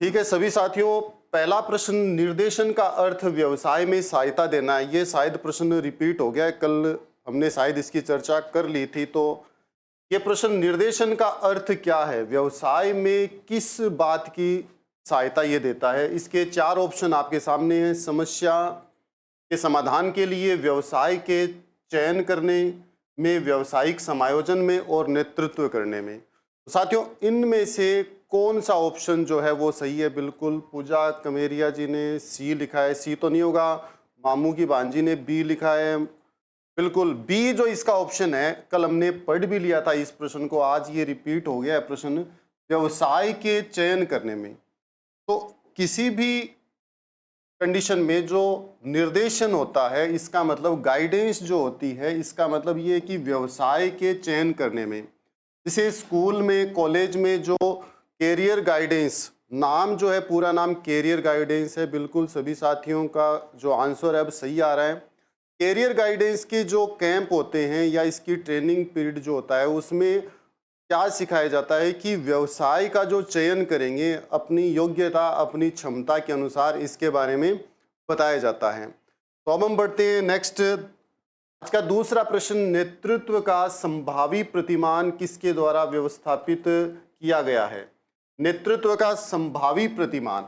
ठीक है सभी साथियों, पहला प्रश्न, निर्देशन का अर्थ व्यवसाय में सहायता देना है। ये शायद प्रश्न रिपीट हो गया है, कल हमने शायद इसकी चर्चा कर ली थी। तो ये प्रश्न, निर्देशन का अर्थ क्या है, व्यवसाय में किस बात की सहायता ये देता है। इसके चार ऑप्शन आपके सामने हैं। समस्या के समाधान के लिए, व्यवसाय के चयन करने में, व्यावसायिक समायोजन में और नेतृत्व करने में। तो साथियों, इनमें से कौन सा ऑप्शन जो है वो सही है? बिल्कुल, पूजा कमेरिया जी ने सी लिखा है। सी तो नहीं होगा। मामू की भांजी ने बी लिखा है। बिल्कुल बी जो इसका ऑप्शन है, कल हमने पढ़ भी लिया था इस प्रश्न को, आज ये रिपीट हो गया है प्रश्न, व्यवसाय के चयन करने में। तो किसी भी कंडीशन में जो निर्देशन होता है, इसका मतलब गाइडेंस जो होती है, इसका मतलब ये है कि व्यवसाय के चयन करने में, जैसे स्कूल में, कॉलेज में जो कैरियर गाइडेंस, नाम जो है पूरा नाम कैरियर गाइडेंस है। बिल्कुल सभी साथियों का जो आंसर है अब सही आ रहा है। कैरियर गाइडेंस के जो कैंप होते हैं या इसकी ट्रेनिंग पीरियड जो होता है, उसमें क्या सिखाया जाता है कि व्यवसाय का जो चयन करेंगे, अपनी योग्यता, अपनी क्षमता के अनुसार इसके बारे में बताया जाता है। तो अब हम बढ़ते हैं नेक्स्ट। आज का दूसरा प्रश्न, नेतृत्व का संभावी प्रतिमान किसके द्वारा व्यवस्थापित किया गया है? नेतृत्व का संभावी प्रतिमान,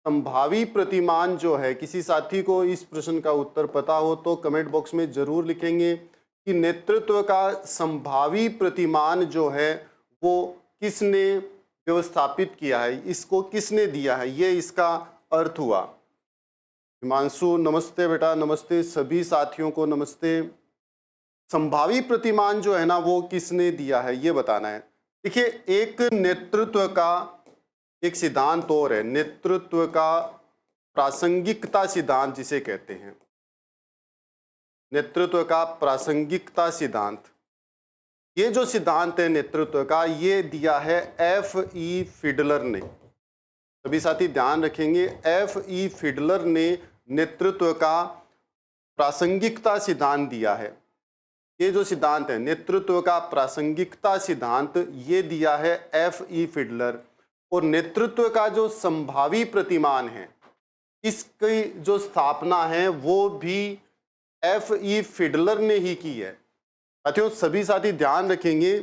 संभावी प्रतिमान जो है, किसी साथी को इस प्रश्न का उत्तर पता हो तो कमेंट बॉक्स में जरूर लिखेंगे कि नेतृत्व का संभावी प्रतिमान जो है वो किसने व्यवस्थापित किया है, इसको किसने दिया है, ये इसका अर्थ हुआ। हिमांशु नमस्ते बेटा, नमस्ते सभी साथियों को नमस्ते। संभावी प्रतिमान जो है ना, वो किसने दिया है ये बताना है। देखिए, एक नेतृत्व का एक सिद्धांत और है, नेतृत्व का प्रासंगिकता सिद्धांत जिसे कहते हैं, नेतृत्व का प्रासंगिकता सिद्धांत। ये जो सिद्धांत है नेतृत्व का, ये दिया है F.E. फिडलर ने। सभी साथी ध्यान रखेंगे, F.E. फिडलर ने नेतृत्व का प्रासंगिकता सिद्धांत दिया है। ये जो सिद्धांत है नेतृत्व का प्रासंगिकता सिद्धांत, ये दिया है F.E. फिडलर। और नेतृत्व का जो संभावी प्रतिमान है, इसकी जो स्थापना है वो भी F.E. फिडलर ने ही की है। साथियों, सभी साथी ध्यान रखेंगे,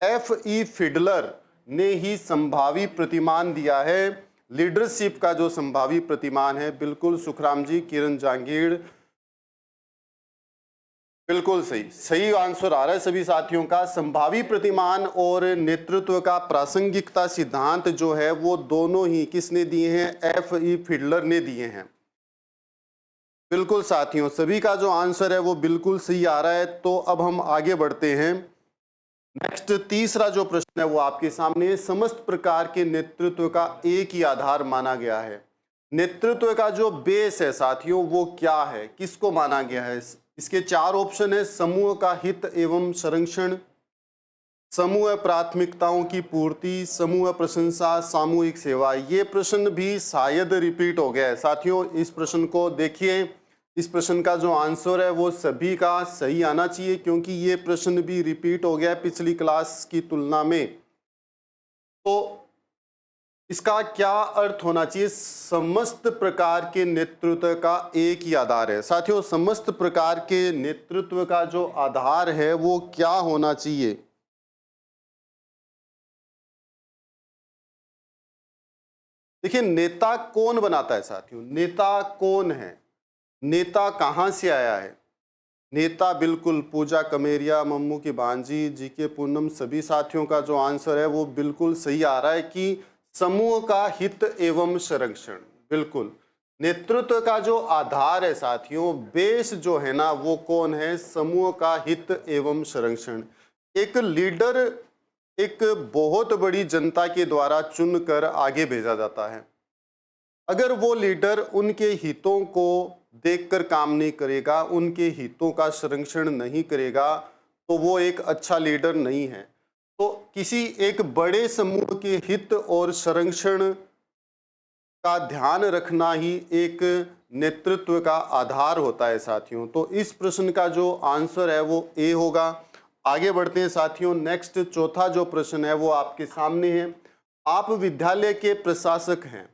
F.E. फिडलर ने ही संभावी प्रतिमान दिया है, लीडरशिप का जो संभावी प्रतिमान है। बिल्कुल सुखराम जी, किरण जांगीड़, बिल्कुल सही, सही आंसर आ रहा है सभी साथियों का। संभावी प्रतिमान और नेतृत्व का प्रासंगिकता सिद्धांत जो है वो दोनों ही किसने दिए हैं? F.E. फिडलर ने दिए हैं। बिल्कुल साथियों, सभी का जो आंसर है वो बिल्कुल सही आ रहा है। तो अब हम आगे बढ़ते हैं। नेक्स्ट तीसरा जो प्रश्न है वो आपके सामने है। समस्त प्रकार के नेतृत्व का एक ही आधार माना गया है। नेतृत्व का जो बेस है साथियों वो क्या है, किसको माना गया है? इसके चार ऑप्शन है। समूह का हित एवं संरक्षण, समूह प्राथमिकताओं की पूर्ति, समूह प्रशंसा, सामूहिक सेवा। ये प्रश्न भी शायद रिपीट हो गया है साथियों। इस प्रश्न को देखिए, इस प्रश्न का जो आंसर है वो सभी का सही आना चाहिए, क्योंकि ये प्रश्न भी रिपीट हो गया है पिछली क्लास की तुलना में। तो इसका क्या अर्थ होना चाहिए? समस्त प्रकार के नेतृत्व का एक ही आधार है। साथियों, समस्त प्रकार के नेतृत्व का जो आधार है वो क्या होना चाहिए? देखिए, नेता कौन बनाता है साथियों? नेता कौन है? नेता कहां से आया है? नेता बिल्कुल पूजा कमेरिया, मम्मू की भांजी, जी के पूनम, सभी साथियों का जो आंसर है वो बिल्कुल सही आ रहा है कि समूह का हित एवं संरक्षण। बिल्कुल, नेतृत्व का जो आधार है साथियों, बेस जो है ना, वो कौन है? समूह का हित एवं संरक्षण। एक लीडर एक बहुत बड़ी जनता के द्वारा चुनकर आगे भेजा जाता है। अगर वो लीडर उनके हितों को देखकर काम नहीं करेगा, उनके हितों का संरक्षण नहीं करेगा, तो वो एक अच्छा लीडर नहीं है। तो किसी एक बड़े समूह के हित और संरक्षण का ध्यान रखना ही एक नेतृत्व का आधार होता है साथियों। तो इस प्रश्न का जो आंसर है वो ए होगा। आगे बढ़ते हैं साथियों। नेक्स्ट चौथा जो प्रश्न है वो आपके सामने है। आप विद्यालय के प्रशासक हैं,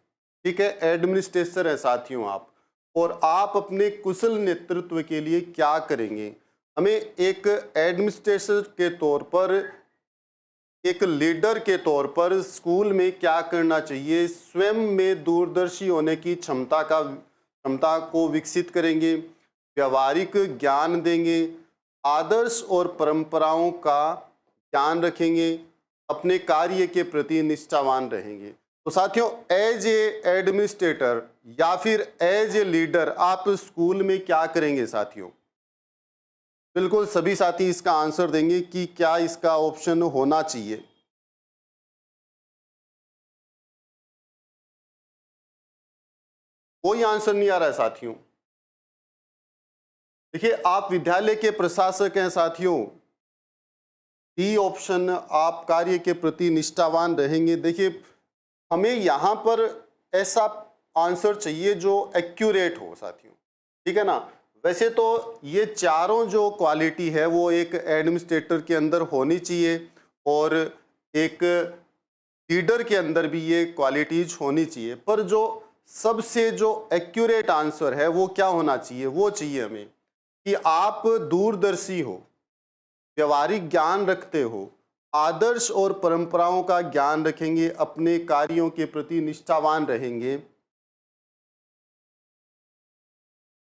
ठीक है, एडमिनिस्ट्रेटर हैं साथियों आप, और आप अपने कुशल नेतृत्व के लिए क्या करेंगे? हमें एक एडमिनिस्ट्रेटर के तौर पर, एक लीडर के तौर पर स्कूल में क्या करना चाहिए? स्वयं में दूरदर्शी होने की क्षमता को विकसित करेंगे, व्यवहारिक ज्ञान देंगे, आदर्श और परंपराओं का ज्ञान रखेंगे, अपने कार्य के प्रति निष्ठावान रहेंगे। तो साथियों, एज ए एडमिनिस्ट्रेटर या फिर एज ए लीडर आप स्कूल में क्या करेंगे साथियों? बिल्कुल सभी साथी इसका आंसर देंगे कि क्या इसका ऑप्शन होना चाहिए। कोई आंसर नहीं आ रहा है साथियों। देखिए, आप विद्यालय के प्रशासक हैं साथियों, डी ऑप्शन, आप कार्य के प्रति निष्ठावान रहेंगे। देखिए, हमें यहाँ पर ऐसा आंसर चाहिए जो एक्यूरेट हो साथियों, ठीक है ना। वैसे तो ये चारों जो क्वालिटी है वो एक एडमिनिस्ट्रेटर के अंदर होनी चाहिए और एक लीडर के अंदर भी ये क्वालिटीज होनी चाहिए, पर जो सबसे जो एक्यूरेट आंसर है वो क्या होना चाहिए? वो चाहिए हमें कि आप दूरदर्शी हो, व्यवहारिक ज्ञान रखते हो, आदर्श और परंपराओं का ज्ञान रखेंगे, अपने कार्यों के प्रति निष्ठावान रहेंगे।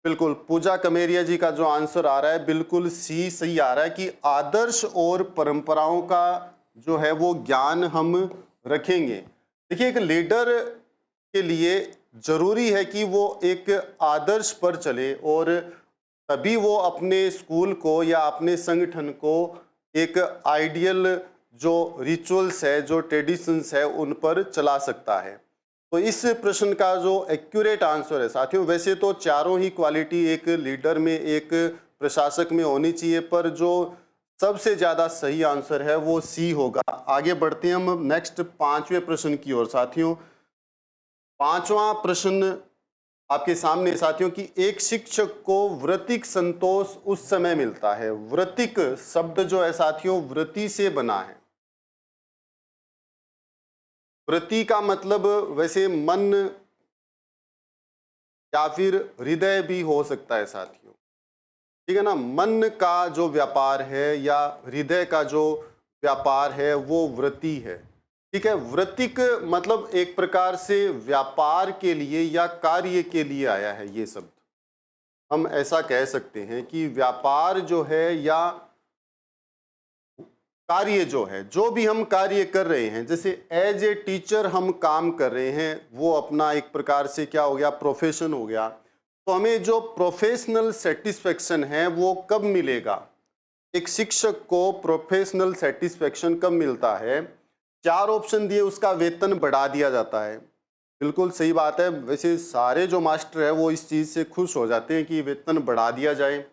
बिल्कुल, पूजा कमेरिया जी का जो आंसर आ रहा है बिल्कुल सी सही आ रहा है कि आदर्श और परंपराओं का जो है वो ज्ञान हम रखेंगे। देखिए, एक लीडर के लिए जरूरी है कि वो एक आदर्श पर चले और तभी वो अपने स्कूल को या अपने संगठन को एक आइडियल जो रिचुअल्स है, जो ट्रेडिशंस है, उन पर चला सकता है। तो इस प्रश्न का जो एक्यूरेट आंसर है साथियों, वैसे तो चारों ही क्वालिटी एक लीडर में, एक प्रशासक में होनी चाहिए, पर जो सबसे ज्यादा सही आंसर है वो सी होगा। आगे बढ़ते हैं हम नेक्स्ट 5वें प्रश्न की ओर साथियों। 5वां प्रश्न आपके सामने साथियों कि एक शिक्षक को वृत्तिक संतोष उस समय मिलता है। वृत्तिक शब्द जो है साथियों वृत्ति से बना है। वृत्ति का मतलब वैसे मन या फिर हृदय भी हो सकता है साथियों, ठीक है ना। मन का जो व्यापार है या हृदय का जो व्यापार है वो वृत्ति है, ठीक है। वृत्तिक मतलब एक प्रकार से व्यापार के लिए या कार्य के लिए आया है ये शब्द। हम ऐसा कह सकते हैं कि व्यापार जो है या कार्य जो है, जो भी हम कार्य कर रहे हैं, जैसे एज ए टीचर हम काम कर रहे हैं, वो अपना एक प्रकार से क्या हो गया, प्रोफेशन हो गया। तो हमें जो प्रोफेशनल सेटिस्फेक्शन है वो कब मिलेगा? एक शिक्षक को प्रोफेशनल सेटिस्फेक्शन कब मिलता है? 4 ऑप्शन दिए, उसका वेतन बढ़ा दिया जाता है। बिल्कुल सही बात है। वैसे सारे जो मास्टर है वो इस चीज़ से खुश हो जाते हैं कि वेतन बढ़ा दिया जाए,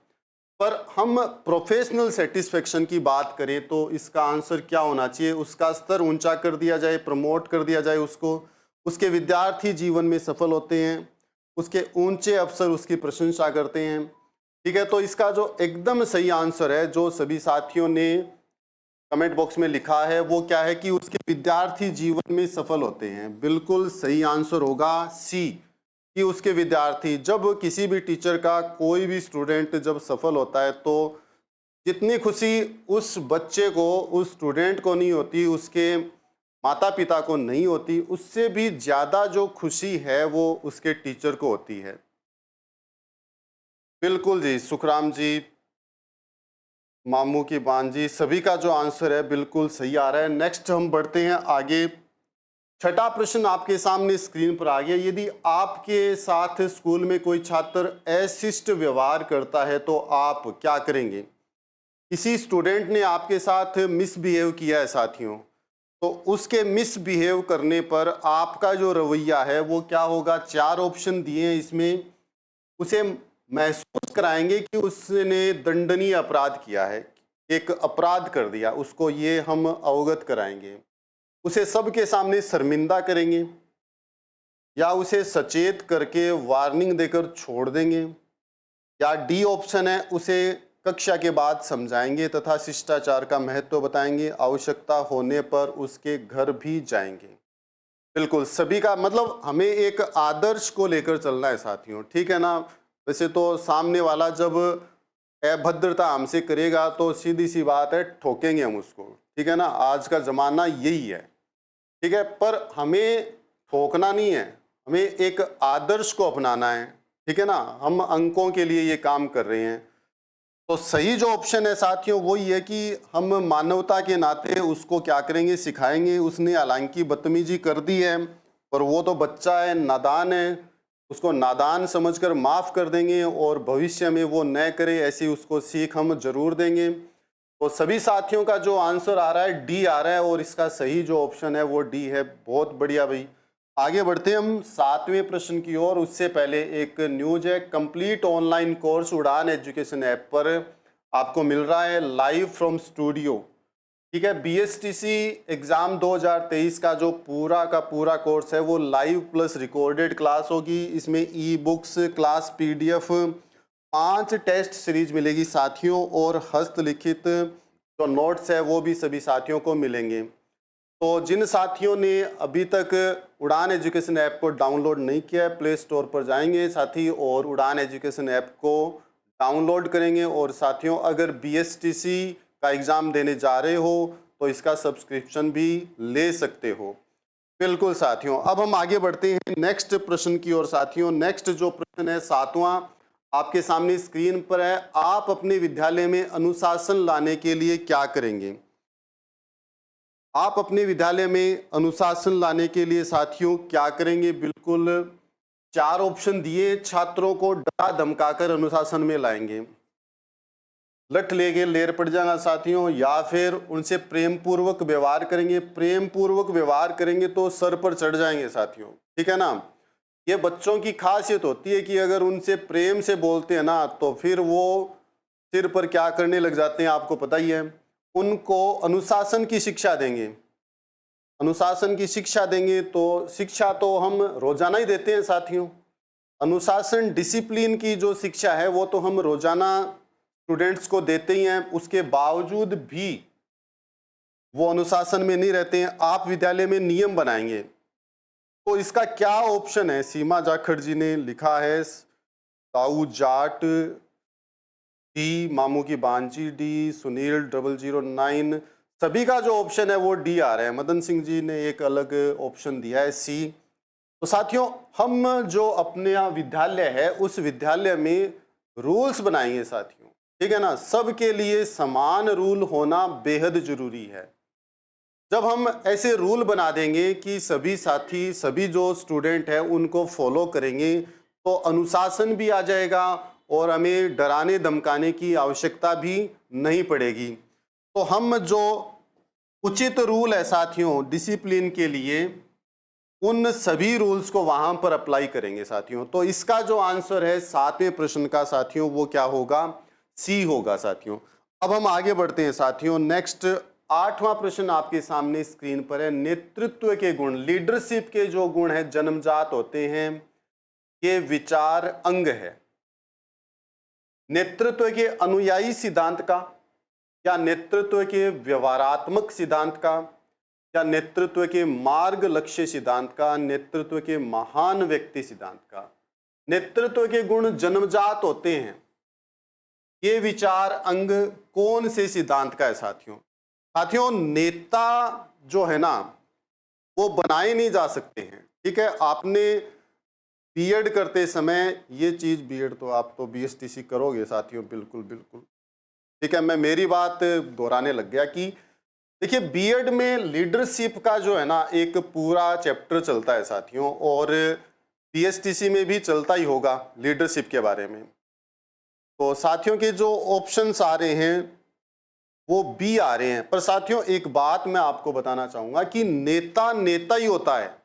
पर हम प्रोफेशनल सेटिस्फेक्शन की बात करें तो इसका आंसर क्या होना चाहिए? उसका स्तर ऊंचा कर दिया जाए, प्रमोट कर दिया जाए उसको, उसके विद्यार्थी जीवन में सफल होते हैं, उसके ऊंचे अफसर उसकी प्रशंसा करते हैं, ठीक है। तो इसका जो एकदम सही आंसर है, जो सभी साथियों ने कमेंट बॉक्स में लिखा है, वो क्या है कि उसके विद्यार्थी जीवन में सफल होते हैं। बिल्कुल सही आंसर होगा सी, कि उसके विद्यार्थी, जब किसी भी टीचर का कोई भी स्टूडेंट जब सफल होता है तो जितनी खुशी उस बच्चे को, उस स्टूडेंट को नहीं होती, उसके माता पिता को नहीं होती, उससे भी ज़्यादा जो खुशी है वो उसके टीचर को होती है। बिल्कुल जी, सुखराम जी, मामू की बान जी, सभी का जो आंसर है बिल्कुल सही आ रहा है। नेक्स्ट हम बढ़ते हैं आगे। छठा प्रश्न आपके सामने स्क्रीन पर आ गया। यदि आपके साथ स्कूल में कोई छात्र अशिष्ट व्यवहार करता है तो आप क्या करेंगे? किसी स्टूडेंट ने आपके साथ मिसबिहेव किया है साथियों, तो उसके मिसबिहेव करने पर आपका जो रवैया है वो क्या होगा? 4 ऑप्शन दिए हैं इसमें। उसे महसूस कराएंगे कि उसने दंडनीय अपराध किया है, एक अपराध कर दिया, उसको ये हम अवगत कराएंगे। उसे सबके सामने शर्मिंदा करेंगे, या उसे सचेत करके वार्निंग देकर छोड़ देंगे, या डी ऑप्शन है उसे कक्षा के बाद समझाएंगे तथा शिष्टाचार का महत्व बताएंगे, आवश्यकता होने पर उसके घर भी जाएंगे। बिल्कुल, सभी का मतलब हमें एक आदर्श को लेकर चलना है साथियों, ठीक है ना? वैसे तो सामने वाला जब अभद्रता हमसे करेगा तो सीधी सी बात है, ठोकेंगे हम उसको, ठीक है ना? आज का ज़माना यही है, ठीक है? पर हमें ठोकना नहीं है, हमें एक आदर्श को अपनाना है, ठीक है ना? हम अंकों के लिए ये काम कर रहे हैं। तो सही जो ऑप्शन है साथियों वो ये है कि हम मानवता के नाते उसको क्या करेंगे, सिखाएंगे। उसने हालांकि बदतमीजी कर दी है, पर वो तो बच्चा है, नादान है, उसको नादान समझकर माफ कर देंगे और भविष्य में वो न करे ऐसी उसको सीख हम जरूर देंगे। तो सभी साथियों का जो आंसर आ रहा है डी आ रहा है और इसका सही जो ऑप्शन है वो डी है। बहुत बढ़िया भाई। आगे बढ़ते हैं हम 7वें प्रश्न की ओर। उससे पहले एक न्यूज है, कंप्लीट ऑनलाइन कोर्स उड़ान एजुकेशन ऐप पर आपको मिल रहा है लाइव फ्रॉम स्टूडियो, ठीक है? बीएसटीसी एग्जाम 2023 का जो पूरा का पूरा कोर्स है वो लाइव प्लस रिकॉर्डेड क्लास होगी। इसमें e books, class PDF, 5 test series मिलेगी साथियों और हस्तलिखित जो नोट्स है वो भी सभी साथियों को मिलेंगे। तो जिन साथियों ने अभी तक उड़ान एजुकेशन ऐप को डाउनलोड नहीं किया है, प्ले स्टोर पर जाएंगे साथी और उड़ान एजुकेशन ऐप को डाउनलोड करेंगे। और साथियों अगर बीएसटीसी का एग्ज़ाम देने जा रहे हो तो इसका सब्सक्रिप्शन भी ले सकते हो। बिल्कुल साथियों, अब हम आगे बढ़ते हैं नेक्स्ट प्रश्न की ओर साथियों। नेक्स्ट जो प्रश्न है 7वां आपके सामने स्क्रीन पर है। आप अपने विद्यालय में अनुशासन लाने के लिए क्या करेंगे? आप अपने विद्यालय में अनुशासन लाने के लिए साथियों क्या करेंगे? बिल्कुल 4 ऑप्शन दिए, छात्रों को डरा धमकाकर अनुशासन में लाएंगे, लठ लेके लेर पड़ जाएगा साथियों, या फिर उनसे प्रेम पूर्वक व्यवहार करेंगे। प्रेम पूर्वक व्यवहार करेंगे तो सर पर चढ़ जाएंगे साथियों, ठीक है ना? ये बच्चों की खासियत होती है कि अगर उनसे प्रेम से बोलते हैं ना तो फिर वो सिर पर क्या करने लग जाते हैं, आपको पता ही है। उनको अनुशासन की शिक्षा देंगे। अनुशासन की शिक्षा देंगे तो शिक्षा तो हम रोजाना ही देते हैं साथियों। अनुशासन डिसिप्लिन की जो शिक्षा है वो तो हम रोजाना स्टूडेंट्स को देते ही हैं। उसके बावजूद भी वो अनुशासन में नहीं रहते हैं। आप विद्यालय में नियम बनाएंगे तो इसका क्या ऑप्शन है? सीमा जाखड़ जी ने लिखा है ताऊ जाट, डी मामू की बांची डी, सुनील 009, सभी का जो ऑप्शन है वो डी आ रहा है। मदन सिंह जी ने एक अलग ऑप्शन दिया है सी। तो साथियों हम जो अपने यहाँ विद्यालय है उस विद्यालय में रूल्स बनाएंगे साथियों, ठीक है ना? सबके लिए समान रूल होना बेहद जरूरी है। जब हम ऐसे रूल बना देंगे कि सभी साथी, सभी जो स्टूडेंट है उनको फॉलो करेंगे तो अनुशासन भी आ जाएगा और हमें डराने धमकाने की आवश्यकता भी नहीं पड़ेगी। तो हम जो उचित रूल है साथियों डिसिप्लिन के लिए, उन सभी रूल्स को वहां पर अप्लाई करेंगे साथियों। तो इसका जो आंसर है 7वें प्रश्न का साथियों वो क्या होगा? सी होगा साथियों। अब हम आगे बढ़ते हैं साथियों। नेक्स्ट 8वां प्रश्न आपके सामने स्क्रीन पर है। नेतृत्व के गुण, लीडरशिप के जो गुण है जन्मजात होते हैं, ये विचार अंग है। नेतृत्व के अनुयायी सिद्धांत का, या नेतृत्व के व्यवहारात्मक सिद्धांत का, या नेतृत्व के मार्ग लक्ष्य सिद्धांत का, नेतृत्व के महान व्यक्ति सिद्धांत का। नेतृत्व के गुण जन्मजात होते हैं। ये विचार अंग कौन से सिद्धांत का है साथियों? साथियों नेता जो है ना वो बनाए नहीं जा सकते हैं, ठीक है? आपने बीएड करते समय ये चीज, बीएड तो आप तो बीएसटीसी करोगे साथियों, बिल्कुल बिल्कुल, ठीक है? मैं मेरी बात दोहराने लग गया कि देखिए बीएड में लीडरशिप का जो है ना एक पूरा चैप्टर चलता है साथियों, और बीएसटीसी में भी चलता ही होगा लीडरशिप के बारे में। तो साथियों के जो ऑप्शंस आ रहे हैं वो बी आ रहे हैं। पर साथियों एक बात मैं आपको बताना चाहूंगा कि नेता नेता ही होता है,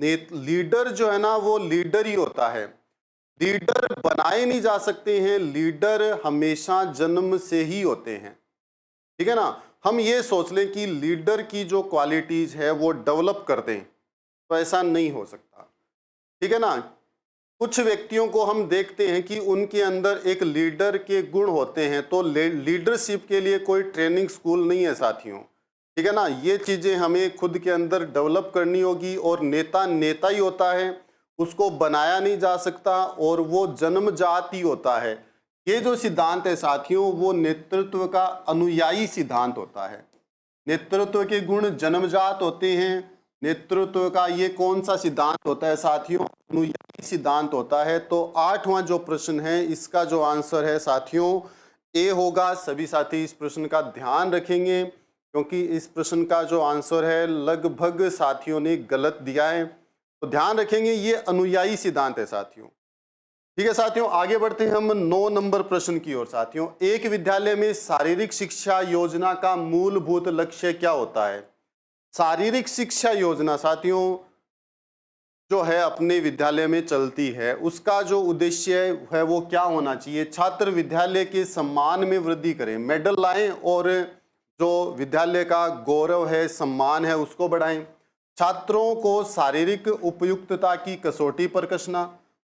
लीडर जो है ना वो लीडर ही होता है। लीडर बनाए नहीं जा सकते हैं, लीडर हमेशा जन्म से ही होते हैं, ठीक है ना? हम ये सोच लें कि लीडर की जो क्वालिटीज है वो डेवलप कर दें, तो ऐसा नहीं हो सकता, ठीक है ना? कुछ व्यक्तियों को हम देखते हैं कि उनके अंदर एक लीडर के गुण होते हैं, तो लीडरशिप के लिए कोई ट्रेनिंग स्कूल नहीं है साथियों, ठीक है ना। ये चीजें हमें खुद के अंदर डेवलप करनी होगी, और नेता नेता ही होता है, उसको बनाया नहीं जा सकता, और वो जन्मजात ही होता है। ये जो सिद्धांत है साथियों, वो नेतृत्व का अनुयायी सिद्धांत होता है। नेतृत्व के गुण जन्मजात होते हैं। नेतृत्व का ये कौन सा सिद्धांत होता है साथियों? अनुयायी सिद्धांत होता है। तो आठवां जो प्रश्न है, इसका जो आंसर है साथियों, ए होगा। सभी साथी इस प्रश्न का ध्यान रखेंगे, क्योंकि इस प्रश्न का जो आंसर है लगभग साथियों ने गलत दिया है। तो ध्यान रखेंगे, ये अनुयायी सिद्धांत है साथियों। ठीक है साथियों, आगे बढ़ते हैं हम 9 नंबर प्रश्न की ओर। साथियों, एक विद्यालय में शारीरिक शिक्षा योजना का मूलभूत लक्ष्य क्या होता है? शारीरिक शिक्षा योजना साथियों जो है अपने विद्यालय में चलती है, उसका जो उद्देश्य है वो क्या होना चाहिए? छात्र विद्यालय के सम्मान में वृद्धि करें, मेडल लाएं, और जो विद्यालय का गौरव है, सम्मान है, उसको बढ़ाएं। छात्रों को शारीरिक उपयुक्तता की कसौटी पर कसना,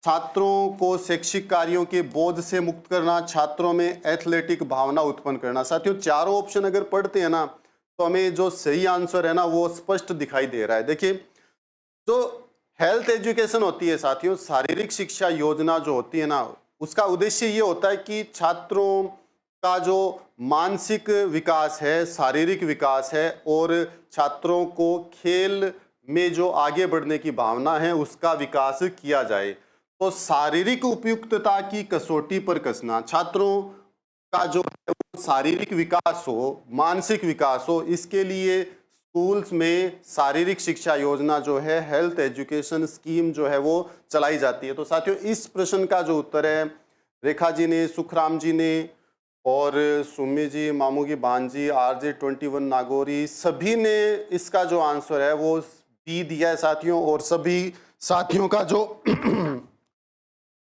छात्रों को शैक्षिक कार्यों के बोझ से मुक्त करना, छात्रों में एथलेटिक भावना उत्पन्न करना। साथियों, चारों ऑप्शन अगर पढ़ते हैं ना, तो हमें जो सही आंसर है ना, वो स्पष्ट दिखाई दे रहा है। देखिए, जो हेल्थ एजुकेशन होती है साथियों, शारीरिक शिक्षा योजना जो होती है ना, उसका उद्देश्य ये होता है कि छात्रों का जो मानसिक विकास है, शारीरिक विकास है, और छात्रों को खेल में जो आगे बढ़ने की भावना है, उसका विकास किया जाए। तो शारीरिक उपयुक्तता की कसौटी पर कसना, छात्रों का जो है वो शारीरिक विकास हो, मानसिक विकास हो, इसके लिए स्कूल्स में शारीरिक शिक्षा योजना जो है, हेल्थ एजुकेशन स्कीम जो है, वो चलाई जाती है। तो साथियों, इस प्रश्न का जो उत्तर है, रेखा जी ने, सुखराम जी ने, और सुमी जी, मामू की बांजी, RJ21 नागौरी, सभी ने इसका जो आंसर है वो बी दिया है साथियों, और सभी साथियों का जो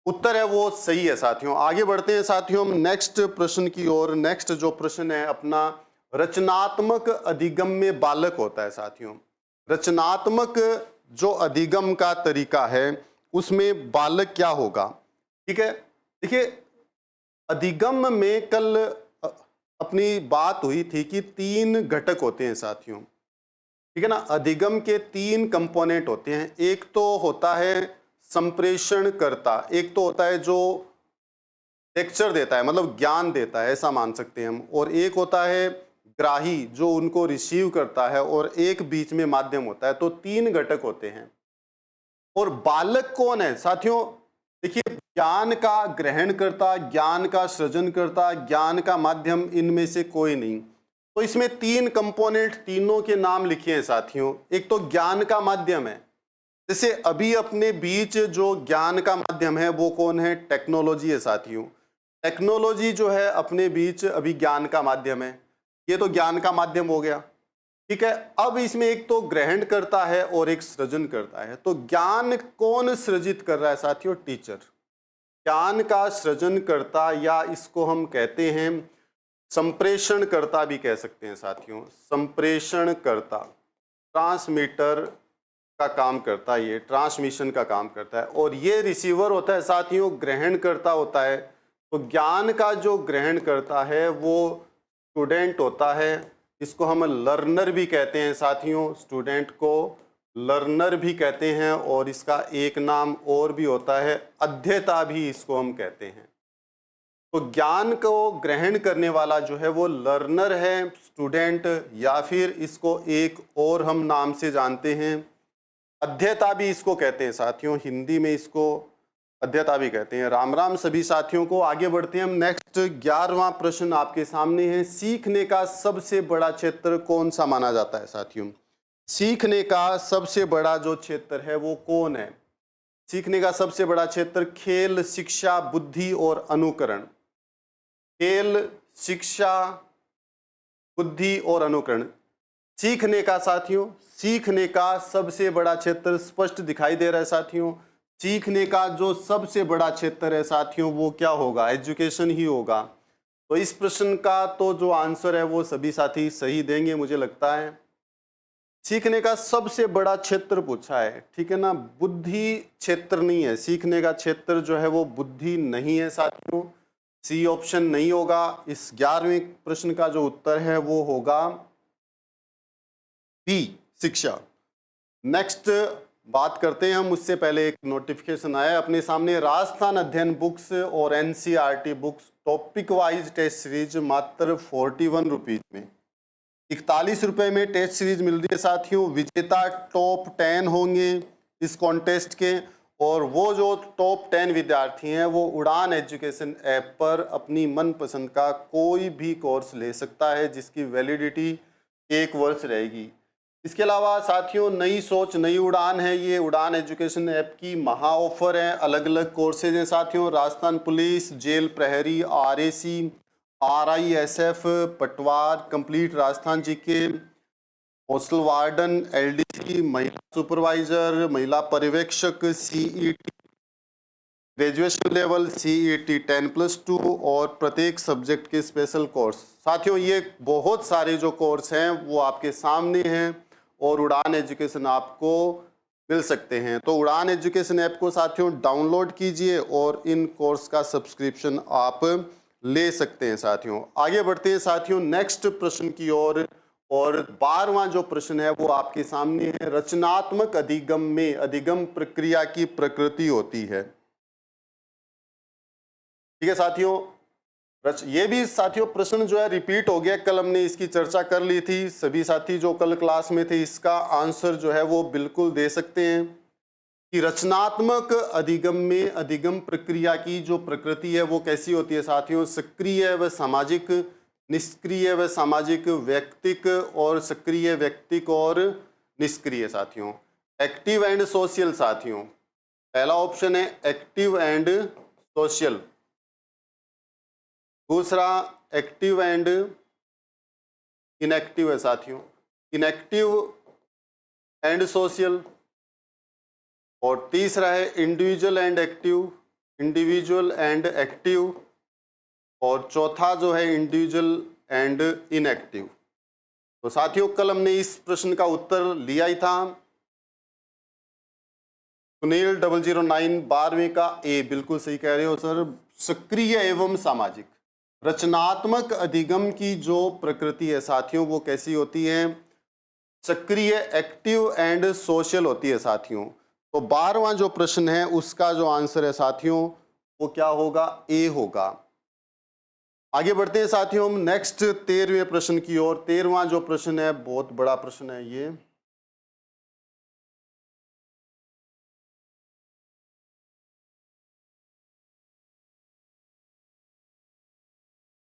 उत्तर है वो सही है साथियों। आगे बढ़ते हैं साथियों हम नेक्स्ट प्रश्न की ओर। नेक्स्ट जो प्रश्न है अपना, रचनात्मक अधिगम में बालक होता है साथियों। रचनात्मक जो अधिगम का तरीका है, उसमें बालक क्या होगा? ठीक है, देखिए, अधिगम में कल अपनी बात हुई थी कि 3 घटक होते हैं साथियों। ठीक है ना। अधिगम के 3 कंपोनेंट होते हैं। एक तो होता है संप्रेषण करता, एक तो होता है जो लेक्चर देता है, मतलब ज्ञान देता है, ऐसा मान सकते हैं हम, और एक होता है ग्राही जो उनको रिसीव करता है, और एक बीच में माध्यम होता है। तो 3 घटक होते हैं। और बालक कौन है साथियों? देखिए, ज्ञान का ग्रहण करता, ज्ञान का सृजन करता, ज्ञान का माध्यम, इनमें से कोई नहीं। तो इसमें 3 कंपोनेंट, तीनों के नाम लिखे हैं साथियों। एक तो ज्ञान का माध्यम है, जैसे अभी अपने बीच जो ज्ञान का माध्यम है वो कौन है? टेक्नोलॉजी है साथियों। टेक्नोलॉजी जो है अपने बीच अभी ज्ञान का माध्यम है। ये तो ज्ञान का माध्यम हो गया। ठीक है, अब इसमें एक तो ग्रहण करता है और एक सृजन करता है। तो ज्ञान कौन सृजित कर रहा है साथियों? टीचर। ज्ञान का सृजन करता, या इसको हम कहते हैं संप्रेषण करता भी कह सकते हैं साथियों। संप्रेषण करता, ट्रांसमीटर का काम करता है, ये ट्रांसमिशन का काम करता है। और ये रिसीवर होता है साथियों, ग्रहण करता होता है। तो ज्ञान का जो ग्रहण करता है वो स्टूडेंट होता है, इसको हम लर्नर भी कहते हैं साथियों। स्टूडेंट को लर्नर भी कहते हैं, और इसका एक नाम और भी होता है, अध्येता भी इसको हम कहते हैं। तो ज्ञान को ग्रहण करने वाला जो है वो लर्नर है, स्टूडेंट, या फिर इसको एक और हम नाम से जानते हैं, अध्येता भी इसको कहते हैं साथियों। हिंदी में इसको अध्येता भी कहते हैं। राम राम सभी साथियों को। आगे बढ़ते हैं हम नेक्स्ट। 11वां प्रश्न आपके सामने है, सीखने का सबसे बड़ा क्षेत्र कौन सा माना जाता है साथियों? सीखने का सबसे बड़ा जो क्षेत्र है वो कौन है? सीखने का सबसे बड़ा क्षेत्र खेल, शिक्षा, बुद्धि और अनुकरण। खेल, शिक्षा, बुद्धि और अनुकरण। सीखने का साथियों, सीखने का सबसे बड़ा क्षेत्र स्पष्ट दिखाई दे रहा है साथियों। सीखने का जो सबसे बड़ा क्षेत्र है साथियों वो क्या होगा? एजुकेशन ही होगा। तो इस प्रश्न का तो जो आंसर है वो सभी साथी सही देंगे मुझे लगता है। सीखने का सबसे बड़ा क्षेत्र पूछा है, ठीक है ना, बुद्धि क्षेत्र नहीं है। सीखने का क्षेत्र जो है वो बुद्धि नहीं है साथियों। सी ऑप्शन नहीं होगा। इस 11वें प्रश्न का जो उत्तर है वो होगा बी शिक्षा। नेक्स्ट बात करते हैं हम, उससे पहले एक नोटिफिकेशन आया अपने सामने, राजस्थान अध्ययन बुक्स और NCERT books topic wise test series मात्र 41 रुपीज में, 41 रुपए में टेस्ट सीरीज मिल रही है साथियों। विजेता टॉप 10 होंगे इस कॉन्टेस्ट के, और वो जो टॉप 10 विद्यार्थी हैं वो उड़ान एजुकेशन ऐप पर अपनी मनपसंद का कोई भी कोर्स ले सकता है जिसकी वैलिडिटी 1 वर्ष रहेगी। इसके अलावा साथियों नई सोच नई उड़ान है, ये उड़ान एजुकेशन ऐप की महा ऑफर है। अलग अलग कोर्सेज हैं साथियों, राजस्थान पुलिस, जेल प्रहरी, आरएसी, आरआईएसएफ, पटवार, complete Rajasthan GK, hostel warden, LDC, महिला सुपरवाइजर, महिला पर्यवेक्षक, सीईटी ग्रेजुएशन लेवल, सीईटी 10+2 और प्रत्येक सब्जेक्ट के स्पेशल कोर्स। साथियों ये बहुत सारे जो कोर्स हैं वो आपके सामने हैं और उड़ान एजुकेशन आपको मिल सकते हैं। तो उड़ान एजुकेशन ऐप को साथियों डाउनलोड कीजिए और इन कोर्स का सब्सक्रिप्शन आप ले सकते हैं। साथियों आगे बढ़ते हैं साथियों नेक्स्ट प्रश्न की ओर, और 12वां जो प्रश्न है वो आपके सामने है। रचनात्मक अधिगम में अधिगम प्रक्रिया की प्रकृति होती है। ठीक है साथियों, ये भी साथियों प्रश्न जो है रिपीट हो गया, कल हमने इसकी चर्चा कर ली थी। सभी साथी जो कल क्लास में थे इसका आंसर जो है वो बिल्कुल दे सकते हैं कि रचनात्मक अधिगम में अधिगम प्रक्रिया की जो प्रकृति है वो कैसी होती है साथियों। सक्रिय व सामाजिक, निष्क्रिय व सामाजिक, व्यक्तिक और सक्रिय, व्यक्तिक और निष्क्रिय साथियों। एक्टिव एंड सोशल साथियों, पहला ऑप्शन है एक्टिव एंड सोशल, दूसरा एक्टिव एंड इनएक्टिव है साथियों, इनएक्टिव एंड सोशल, और तीसरा है individual and active, individual and active, और चौथा जो है इंडिविजुअल एंड इनएक्टिव। तो साथियों कल हमने इस प्रश्न का उत्तर लिया ही था। सुनील 009 12वीं का ए, बिल्कुल सही कह रहे हो सर, सक्रिय एवं सामाजिक। रचनात्मक अधिगम की जो प्रकृति है साथियों वो कैसी होती है, सक्रिय, एक्टिव एंड सोशल होती है साथियों। तो 12वां जो प्रश्न है उसका जो आंसर है साथियों वो क्या होगा, ए होगा। आगे बढ़ते हैं साथियों हम नेक्स्ट 13वें प्रश्न की ओर। 13वां जो प्रश्न है बहुत बड़ा प्रश्न है ये।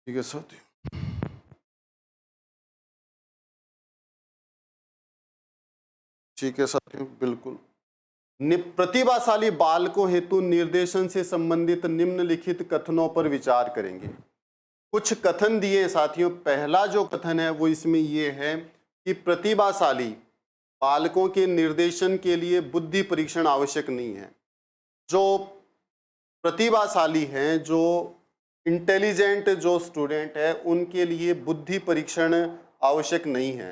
ठीक है साथियों, ठीक है साथियों बिल्कुल। प्रतिभाशाली बालकों हेतु निर्देशन से संबंधित निम्नलिखित कथनों पर विचार करेंगे। कुछ कथन दिए साथियों। पहला जो कथन है वो इसमें ये है कि प्रतिभाशाली बालकों के निर्देशन के लिए बुद्धि परीक्षण आवश्यक नहीं है। जो प्रतिभाशाली हैं, जो इंटेलिजेंट जो स्टूडेंट है उनके लिए बुद्धि परीक्षण आवश्यक नहीं है।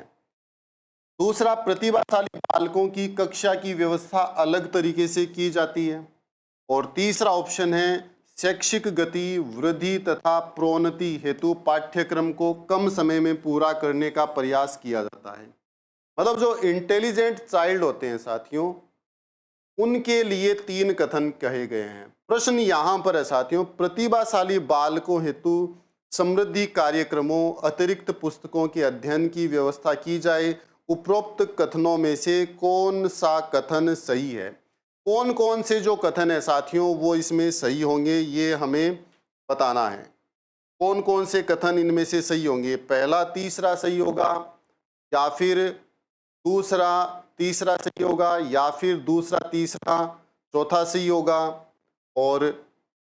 दूसरा, प्रतिभाशाली बालकों की कक्षा की व्यवस्था अलग तरीके से की जाती है। और तीसरा ऑप्शन है शैक्षिक गति वृद्धि तथा प्रोन्नति हेतु पाठ्यक्रम को कम समय में पूरा करने का प्रयास किया जाता है। मतलब जो इंटेलिजेंट चाइल्ड होते हैं साथियों उनके लिए 3 कथन कहे गए हैं। प्रश्न यहां पर है साथियों, प्रतिभाशाली बालकों हेतु समृद्धि कार्यक्रमों अतिरिक्त पुस्तकों के अध्ययन की व्यवस्था की जाए। उपरोक्त कथनों में से कौन सा कथन सही है? कौन कौन से जो कथन है साथियों वो इसमें सही होंगे ये हमें बताना है। कौन कौन से कथन इनमें से सही होंगे? पहला तीसरा सही होगा, या फिर दूसरा तीसरा सही होगा, या फिर दूसरा तीसरा चौथा सही होगा, और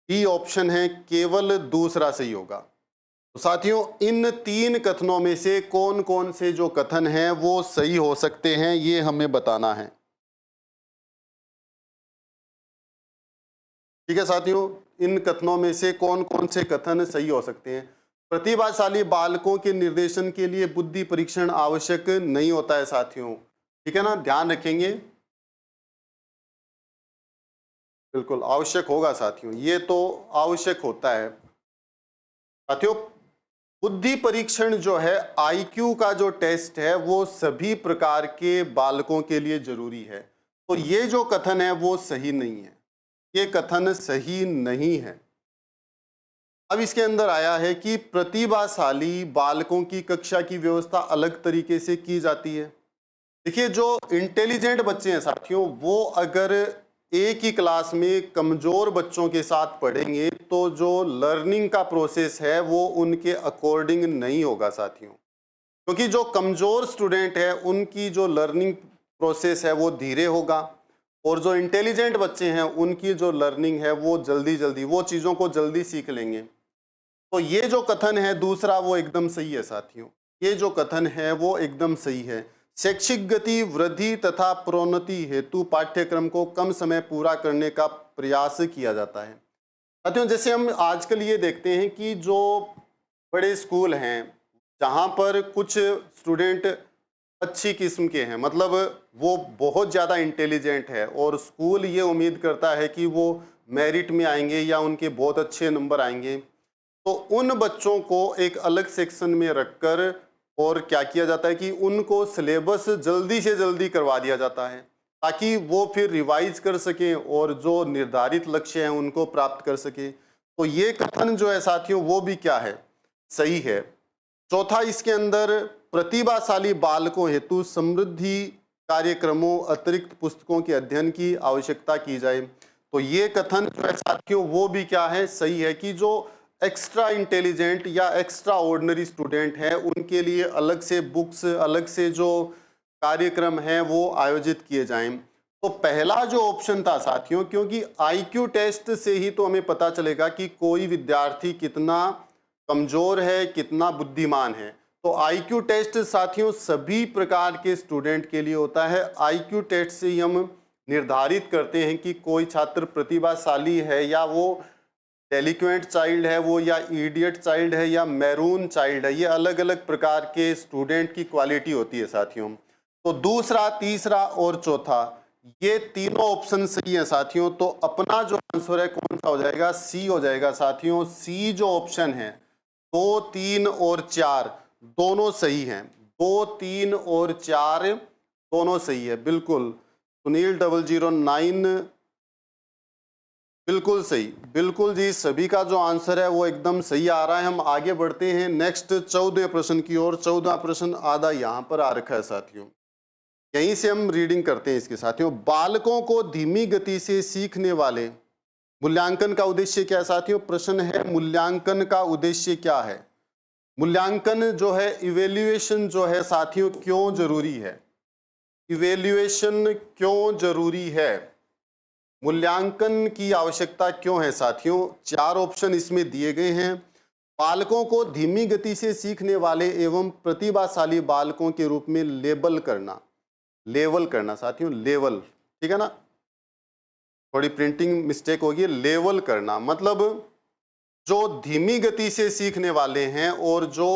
डी ऑप्शन है केवल दूसरा सही होगा। तो साथियों इन 3 कथनों में से कौन कौन से जो कथन हैं वो सही हो सकते हैं ये हमें बताना है। ठीक है साथियों, इन कथनों में से कौन कौन से कथन सही हो सकते हैं। प्रतिभाशाली बालकों के निर्देशन के लिए बुद्धि परीक्षण आवश्यक नहीं होता है साथियों। ठीक है ना, ध्यान रखेंगे, बिल्कुल आवश्यक होगा साथियों, ये तो आवश्यक होता है साथियों। बुद्धि परीक्षण जो है, आईक्यू का जो टेस्ट है, वो सभी प्रकार के बालकों के लिए जरूरी है। तो ये जो कथन है वो सही नहीं है, ये कथन सही नहीं है। अब इसके अंदर आया है कि प्रतिभाशाली बालकों की कक्षा की व्यवस्था अलग तरीके से की जाती है। देखिए, जो इंटेलिजेंट बच्चे हैं साथियों, वो अगर एक ही क्लास में कमजोर बच्चों के साथ पढ़ेंगे तो जो लर्निंग का प्रोसेस है वो उनके अकॉर्डिंग नहीं होगा साथियों। क्योंकि जो कमजोर स्टूडेंट है उनकी जो लर्निंग प्रोसेस है वो धीरे होगा, और जो इंटेलिजेंट बच्चे हैं उनकी जो लर्निंग है वो जल्दी जल्दी, वो चीज़ों को जल्दी सीख लेंगे। तो ये जो कथन है दूसरा, वो एकदम सही है साथियों। ये जो कथन है वो एकदम सही है। शैक्षिक गति वृद्धि तथा प्रोन्नति हेतु पाठ्यक्रम को कम समय पूरा करने का प्रयास किया जाता है। साथियों, जैसे हम आजकल ये देखते हैं कि जो बड़े स्कूल हैं जहाँ पर कुछ स्टूडेंट अच्छी किस्म के हैं, मतलब वो बहुत ज़्यादा इंटेलिजेंट है, और स्कूल ये उम्मीद करता है कि वो मेरिट में आएंगे या उनके बहुत अच्छे नंबर आएंगे, तो उन बच्चों को एक अलग सेक्शन में रखकर और क्या किया जाता है कि उनको सिलेबस जल्दी से जल्दी करवा दिया जाता है, ताकि वो फिर रिवाइज कर सकें और जो निर्धारित लक्ष्य हैं उनको प्राप्त कर सके। तो ये कथन जो है साथियों वो भी क्या है, सही है। चौथा, इसके अंदर प्रतिभाशाली बालकों हेतु समृद्धि कार्यक्रमों अतिरिक्त पुस्तकों के अध्ययन की आवश्यकता की जाए। तो ये कथन जो है साथियों वो भी क्या है, सही है, कि जो एक्स्ट्रा इंटेलिजेंट या एक्स्ट्रा ऑर्डिनरी स्टूडेंट हैं उनके लिए अलग से बुक्स, अलग से जो कार्यक्रम हैं वो आयोजित किए जाएं। तो पहला जो ऑप्शन था साथियों, क्योंकि आईक्यू टेस्ट से ही तो हमें पता चलेगा कि कोई विद्यार्थी कितना कमजोर है, कितना बुद्धिमान है। तो आईक्यू टेस्ट साथियों सभी प्रकार के स्टूडेंट के लिए होता है। आईक्यू टेस्ट से ही हम निर्धारित करते हैं कि कोई छात्र प्रतिभाशाली है या वो डेलिक्वेंट चाइल्ड है वो, या इडियट चाइल्ड है, या मैरून चाइल्ड है। ये अलग अलग प्रकार के स्टूडेंट की क्वालिटी होती है साथियों। तो दूसरा, तीसरा और चौथा, ये तीनों ऑप्शन सही है साथियों। तो अपना जो आंसर है कौन सा हो जाएगा, सी हो जाएगा साथियों। सी जो ऑप्शन है, 2, 3 और 4 दोनों सही हैं। 2, 3 और 4 दोनों सही है, बिल्कुल। सुनील 009 बिल्कुल सही, बिल्कुल जी। सभी का जो आंसर है वो एकदम सही आ रहा है। हम आगे बढ़ते हैं नेक्स्ट 14वें प्रश्न की ओर। 14वां प्रश्न आधा यहाँ पर आ रखा है साथियों, यहीं से हम रीडिंग करते हैं इसके साथियों। बालकों को धीमी गति से सीखने वाले मूल्यांकन का उद्देश्य क्या है साथियों? प्रश्न है मूल्यांकन का उद्देश्य क्या है। मूल्यांकन जो है, इवेल्युएशन जो है साथियों, क्यों जरूरी है? इवेल्युएशन क्यों जरूरी है? मूल्यांकन की आवश्यकता क्यों है साथियों? 4 ऑप्शन इसमें दिए गए हैं। बालकों को धीमी गति से सीखने वाले एवं प्रतिभाशाली बालकों के रूप में लेबल करना। लेवल करना साथियों, लेवल, ठीक है ना, थोड़ी प्रिंटिंग मिस्टेक होगी। लेवल करना मतलब जो धीमी गति से सीखने वाले हैं और जो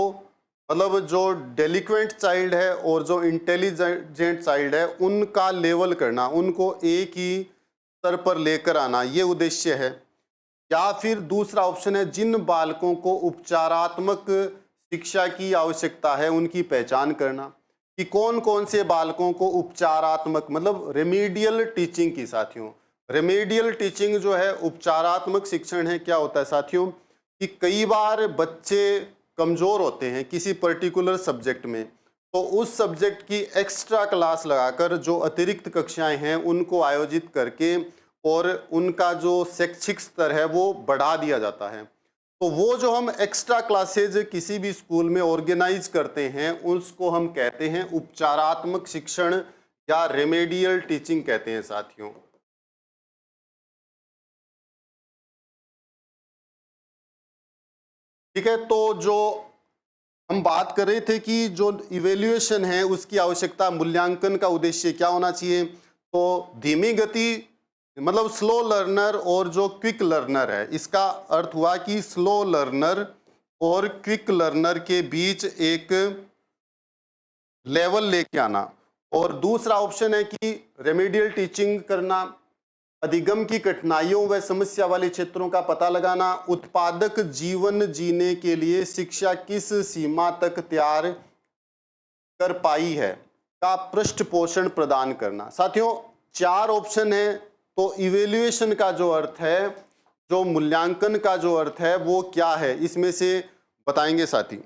मतलब जो डेलिक्वेंट चाइल्ड है और जो इंटेलिजेंट चाइल्ड है उनका लेवल करना, उनको एक ही स्तर पर लेकर आना, ये उद्देश्य है। या फिर दूसरा ऑप्शन है, जिन बालकों को उपचारात्मक शिक्षा की आवश्यकता है उनकी पहचान करना, कि कौन कौन से बालकों को उपचारात्मक मतलब रेमेडियल टीचिंग की। साथियों रेमेडियल टीचिंग जो है, उपचारात्मक शिक्षण है, क्या होता है साथियों कि कई बार बच्चे कमजोर होते हैं किसी पर्टिकुलर सब्जेक्ट में, तो उस सब्जेक्ट की एक्स्ट्रा क्लास लगाकर जो अतिरिक्त कक्षाएं हैं उनको आयोजित करके और उनका जो शैक्षिक स्तर है वो बढ़ा दिया जाता है। तो वो जो हम एक्स्ट्रा क्लासेज किसी भी स्कूल में ऑर्गेनाइज करते हैं उसको हम कहते हैं उपचारात्मक शिक्षण या रेमेडियल टीचिंग कहते हैं साथियों। ठीक है, तो जो हम बात कर रहे थे कि जो इवेल्युएशन है उसकी आवश्यकता, मूल्यांकन का उद्देश्य क्या होना चाहिए, तो धीमी गति मतलब स्लो लर्नर और जो क्विक लर्नर है, इसका अर्थ हुआ कि स्लो लर्नर और क्विक लर्नर के बीच एक लेवल लेके आना। और दूसरा ऑप्शन है कि रेमेडियल टीचिंग करना, अधिगम की कठिनाइयों व समस्या वाले क्षेत्रों का पता लगाना, उत्पादक जीवन जीने के लिए शिक्षा किस सीमा तक तैयार कर पाई है का पृष्ठ पोषण प्रदान करना। साथियों, 4 ऑप्शन है, तो इवेल्युएशन का जो अर्थ है, जो मूल्यांकन का जो अर्थ है वो क्या है, इसमें से बताएंगे साथी।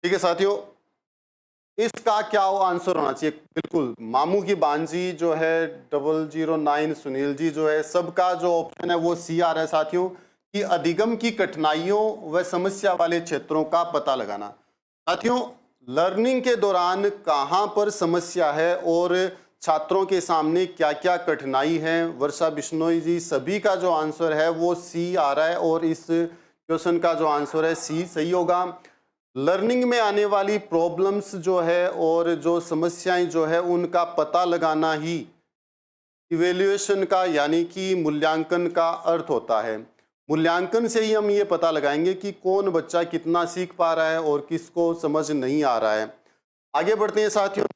ठीक है साथियों, इसका क्या आंसर होना चाहिए? बिल्कुल, मामू की बांजी जो है 009 सुनील जी जो है, सबका जो ऑप्शन है वो सी आ रहा है साथियों, कि अधिगम की कठिनाइयों व समस्या वाले क्षेत्रों का पता लगाना। साथियों, लर्निंग के दौरान कहाँ पर समस्या है और छात्रों के सामने क्या क्या कठिनाई है, वर्षा बिश्नोई जी सभी का जो आंसर है वो सी आ रहा है, और इस क्वेश्चन का जो आंसर है सी सही होगा। लर्निंग में आने वाली प्रॉब्लम्स जो है और जो समस्याएं जो है उनका पता लगाना ही इवेल्युएशन का यानी कि मूल्यांकन का अर्थ होता है। मूल्यांकन से ही हम ये पता लगाएंगे कि कौन बच्चा कितना सीख पा रहा है और किसको समझ नहीं आ रहा है। आगे बढ़ते हैं साथियों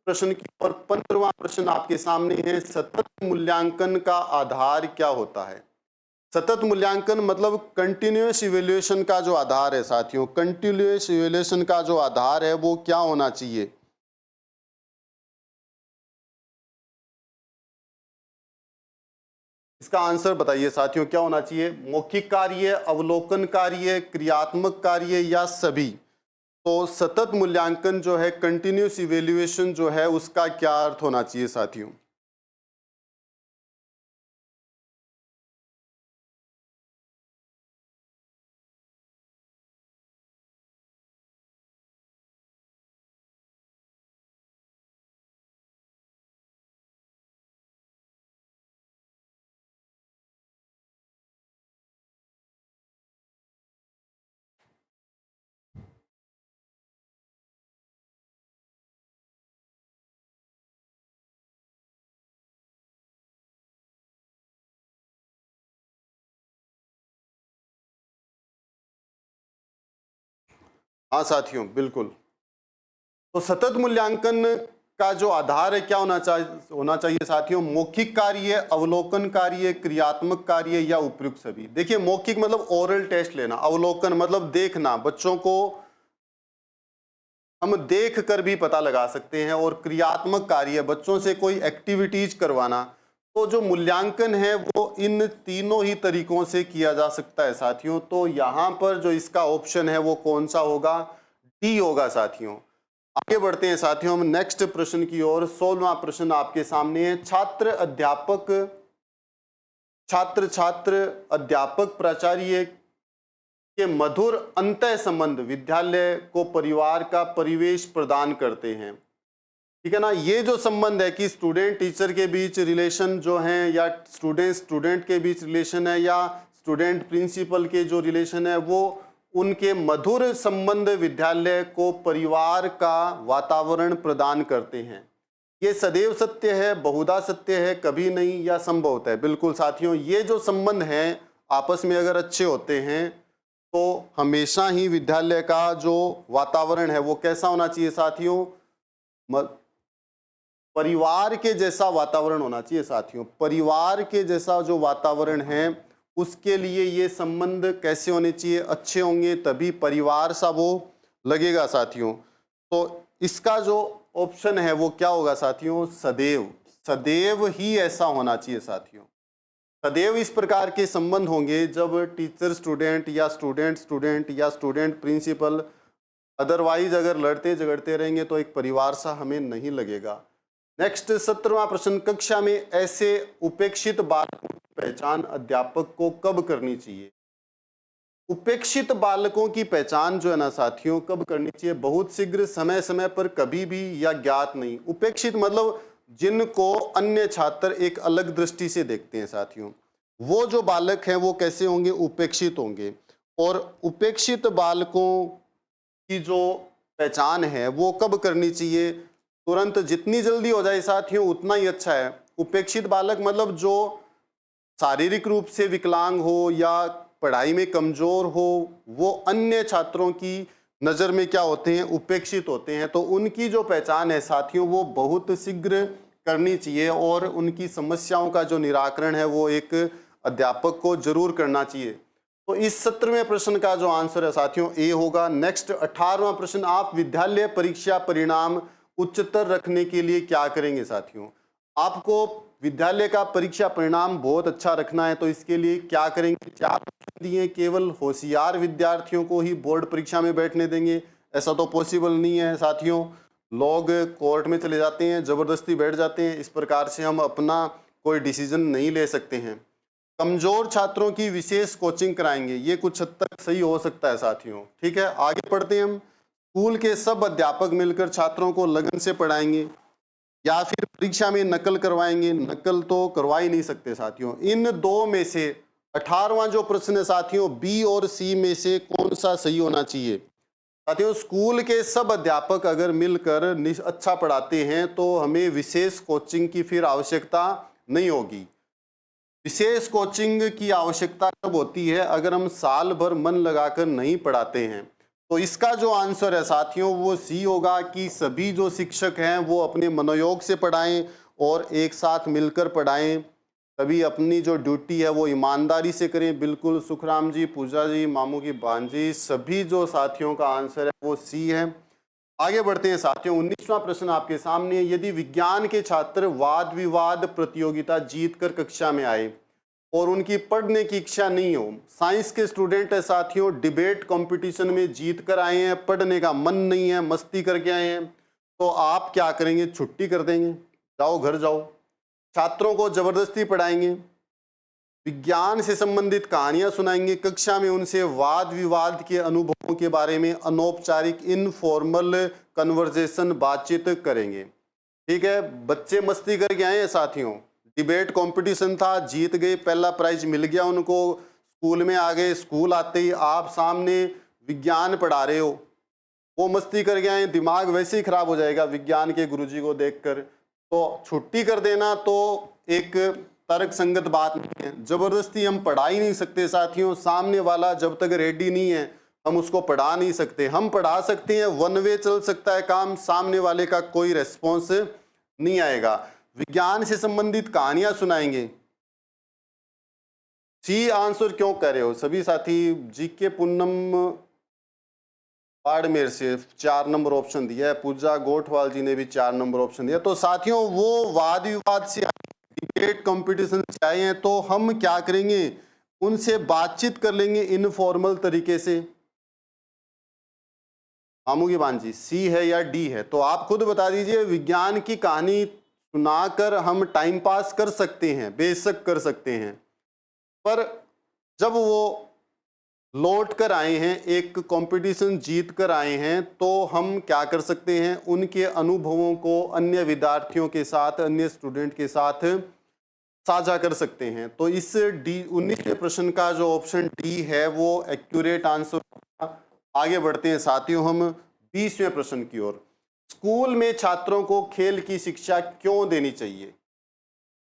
प्रश्न की ओर। 15वां प्रश्न आपके सामने है, सतत मूल्यांकन का आधार क्या होता है? सतत मूल्यांकन मतलब कंटिन्यूअस इवेल्युएशन का जो आधार है साथियों, कंटिन्यूअस इवेल्युएशन का जो आधार है वो क्या होना चाहिए? इसका आंसर बताइए साथियों, क्या होना चाहिए? मौखिक कार्य, अवलोकन कार्य, क्रियात्मक कार्य या सभी? तो सतत मूल्यांकन जो है, कंटिन्यूअस इवेल्युएशन जो है, उसका क्या अर्थ होना चाहिए साथियों? हाँ साथियों, बिल्कुल। तो सतत मूल्यांकन का जो आधार है क्या होना चाहिए साथियों? मौखिक कार्य, अवलोकन कार्य, क्रियात्मक कार्य या उपयुक्त सभी? देखिए, मौखिक मतलब ओरल टेस्ट लेना, अवलोकन मतलब देखना, बच्चों को हम देख कर भी पता लगा सकते हैं, और क्रियात्मक कार्य बच्चों से कोई एक्टिविटीज करवाना। तो जो मूल्यांकन है वो इन तीनों ही तरीकों से किया जा सकता है साथियों। तो यहाँ पर जो इसका ऑप्शन है वो कौन सा होगा? डी होगा साथियों। आगे बढ़ते हैं साथियों हम नेक्स्ट प्रश्न की ओर। 16वां प्रश्न आपके सामने है, छात्र छात्र अध्यापक प्राचार्य के मधुर अंतः संबंध विद्यालय को परिवार का परिवेश प्रदान करते हैं। ठीक है ना? ये जो संबंध है कि स्टूडेंट टीचर के बीच रिलेशन जो है, या स्टूडेंट स्टूडेंट के बीच रिलेशन है, या स्टूडेंट प्रिंसिपल के जो रिलेशन है, वो उनके मधुर संबंध विद्यालय को परिवार का वातावरण प्रदान करते हैं। ये सदैव सत्य है, बहुधा सत्य है, कभी नहीं, या संभवतः? बिल्कुल साथियों, ये जो संबंध है आपस में अगर अच्छे होते हैं तो हमेशा ही विद्यालय का जो वातावरण है वो कैसा होना चाहिए साथियों? परिवार के जैसा वातावरण होना चाहिए साथियों। परिवार के जैसा जो वातावरण है उसके लिए ये संबंध कैसे होने चाहिए? अच्छे होंगे, तभी परिवार सा वो लगेगा साथियों। तो इसका जो ऑप्शन है वो क्या होगा साथियों? सदैव। सदैव ही ऐसा होना चाहिए साथियों। सदैव इस प्रकार के संबंध होंगे जब टीचर स्टूडेंट, या स्टूडेंट स्टूडेंट, या स्टूडेंट प्रिंसिपल, अदरवाइज अगर लड़ते झगड़ते रहेंगे तो एक परिवार सा हमें नहीं लगेगा। नेक्स्ट 17वां प्रश्न, कक्षा में ऐसे उपेक्षित बालकों की पहचान अध्यापक को कब करनी चाहिए? उपेक्षित बालकों की पहचान जो है ना साथियों, कब करनी चाहिए? बहुत शीघ्र, समय समय पर, कभी भी, या ज्ञात नहीं। उपेक्षित मतलब जिनको अन्य छात्र एक अलग दृष्टि से देखते हैं साथियों, वो जो बालक हैं वो कैसे होंगे? उपेक्षित होंगे। और उपेक्षित बालकों की जो पहचान है वो कब करनी चाहिए? तुरंत, जितनी जल्दी हो जाए साथियों उतना ही अच्छा है। उपेक्षित बालक मतलब जो शारीरिक रूप से विकलांग हो या पढ़ाई में कमजोर हो, वो अन्य छात्रों की नज़र में क्या होते हैं? उपेक्षित होते हैं। तो उनकी जो पहचान है साथियों वो बहुत शीघ्र करनी चाहिए और उनकी समस्याओं का जो निराकरण है वो एक अध्यापक को जरूर करना चाहिए। तो इस 17वें प्रश्न का जो आंसर है साथियों ए होगा। नेक्स्ट 18वां प्रश्न, आप विद्यालय परीक्षा परिणाम उच्चतर रखने के लिए क्या करेंगे साथियों? आपको विद्यालय का परीक्षा परिणाम बहुत अच्छा रखना है, तो इसके लिए क्या करेंगे? 4 ऑप्शन दिए, केवल होशियार विद्यार्थियों को ही बोर्ड परीक्षा में बैठने देंगे, ऐसा तो पॉसिबल नहीं है साथियों। लोग कोर्ट में चले जाते हैं, जबरदस्ती बैठ जाते हैं, इस प्रकार से हम अपना कोई डिसीजन नहीं ले सकते हैं। कमजोर छात्रों की विशेष कोचिंग कराएंगे, ये कुछ हद तक सही हो सकता है साथियों। ठीक है, आगे पढ़ते हैं हम। स्कूल के सब अध्यापक मिलकर छात्रों को लगन से पढ़ाएंगे या फिर परीक्षा में नकल करवाएंगे? नकल तो करवा ही नहीं सकते साथियों। इन दो में से 18वां जो प्रश्न है साथियों, बी और सी में से कौन सा सही होना चाहिए? साथियों, स्कूल के सब अध्यापक अगर मिलकर अच्छा पढ़ाते हैं तो हमें विशेष कोचिंग की फिर आवश्यकता नहीं होगी। विशेष कोचिंग की आवश्यकता कब होती है? अगर हम साल भर मन लगाकर नहीं पढ़ाते हैं। तो इसका जो आंसर है साथियों वो सी होगा कि सभी जो शिक्षक हैं वो अपने मनोयोग से पढ़ाएं और एक साथ मिलकर पढ़ाएं। तभी अपनी जो ड्यूटी है वो ईमानदारी से करें। बिल्कुल सुखराम जी, पूजा जी, मामू की भांजी, सभी जो साथियों का आंसर है वो सी है। आगे बढ़ते हैं साथियों। 19वां प्रश्न आपके सामने है। यदि विज्ञान के छात्र वाद विवाद प्रतियोगिता जीतकर कक्षा में आए और उनकी पढ़ने की इच्छा नहीं हो, साइंस के स्टूडेंट है साथियों, डिबेट कंपटीशन में जीत कर आए हैं, पढ़ने का मन नहीं है, मस्ती करके आए हैं, तो आप क्या करेंगे? छुट्टी कर देंगे, जाओ घर जाओ। छात्रों को जबरदस्ती पढ़ाएंगे, विज्ञान से संबंधित कहानियां सुनाएंगे, कक्षा में उनसे वाद विवाद के अनुभवों के बारे में अनौपचारिक इनफॉर्मल कन्वर्सेशन बातचीत करेंगे। ठीक है, बच्चे मस्ती करके आए हैं साथियों, डिबेट कंपटीशन था, जीत गए, पहला प्राइज मिल गया उनको, स्कूल में आ गए। स्कूल आते ही आप सामने विज्ञान पढ़ा रहे हो, वो मस्ती करके आए, दिमाग वैसे ही खराब हो जाएगा विज्ञान के गुरुजी को देखकर। तो छुट्टी कर देना तो एक तर्क संगत बात नहीं है। जबरदस्ती हम पढ़ा ही नहीं सकते साथियों। सामने वाला जब तक रेडी नहीं है हम उसको पढ़ा नहीं सकते। हम पढ़ा सकते हैं, वन वे चल सकता है काम, सामने वाले का कोई रेस्पॉन्स नहीं आएगा। विज्ञान से संबंधित कहानियां सुनाएंगे। सी आंसर क्यों कर रहे हो सभी साथी? जीके पूनम बाड़मेर से 4 नंबर ऑप्शन दिया है, पूजा गोठवाल जी ने भी 4 नंबर ऑप्शन दिया। तो साथियों वो वाद विवाद से, डिबेट कंपटीशन से आए हैं, तो हम क्या करेंगे? उनसे बातचीत कर लेंगे इनफॉर्मल तरीके से। मामू की बांजी, सी है या डी है? तो आप खुद बता दीजिए। विज्ञान की कहानी सुनाकर हम टाइम पास कर सकते हैं, बेशक कर सकते हैं, पर जब वो लौट कर आए हैं, एक कंपटीशन जीत कर आए हैं, तो हम क्या कर सकते हैं? उनके अनुभवों को अन्य विद्यार्थियों के साथ, अन्य स्टूडेंट के साथ साझा कर सकते हैं। तो इस डी 19वें प्रश्न का जो ऑप्शन डी है वो एक्यूरेट आंसर होगा। आगे बढ़ते हैं साथियों हम 20वें प्रश्न की ओर। स्कूल में छात्रों को खेल की शिक्षा क्यों देनी चाहिए?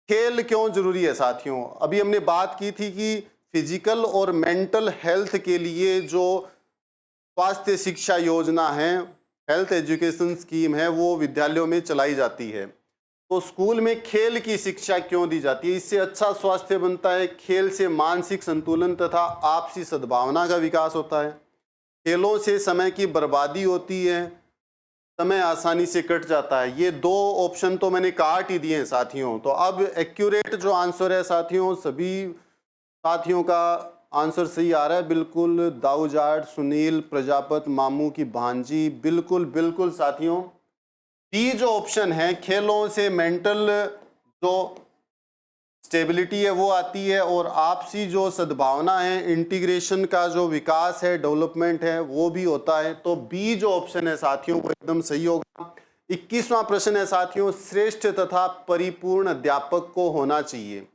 खेल क्यों जरूरी है साथियों? अभी हमने बात की थी कि फिजिकल और मेंटल हेल्थ के लिए जो स्वास्थ्य शिक्षा योजना है, हेल्थ एजुकेशन स्कीम है, वो विद्यालयों में चलाई जाती है। तो स्कूल में खेल की शिक्षा क्यों दी जाती है? इससे अच्छा स्वास्थ्य बनता है। खेल से मानसिक संतुलन तथा आपसी सद्भावना का विकास होता है। खेलों से समय की बर्बादी होती है, समय आसानी से कट जाता है। ये 2 ऑप्शन तो मैंने काट ही दिए हैं साथियों। तो अब एक्यूरेट जो आंसर है साथियों, सभी साथियों का आंसर सही आ रहा है। बिल्कुल दाऊजाट, सुनील प्रजापत, मामू की भांजी, बिल्कुल बिल्कुल साथियों। डी जो ऑप्शन है, खेलों से मेंटल जो स्टेबिलिटी है वो आती है और आपसी जो सद्भावना है, इंटीग्रेशन का जो विकास है, डेवलपमेंट है, वो भी होता है। तो बी जो ऑप्शन है साथियों वो एकदम सही होगा। 21वां प्रश्न है साथियों, श्रेष्ठ तथा परिपूर्ण अध्यापक को होना चाहिए।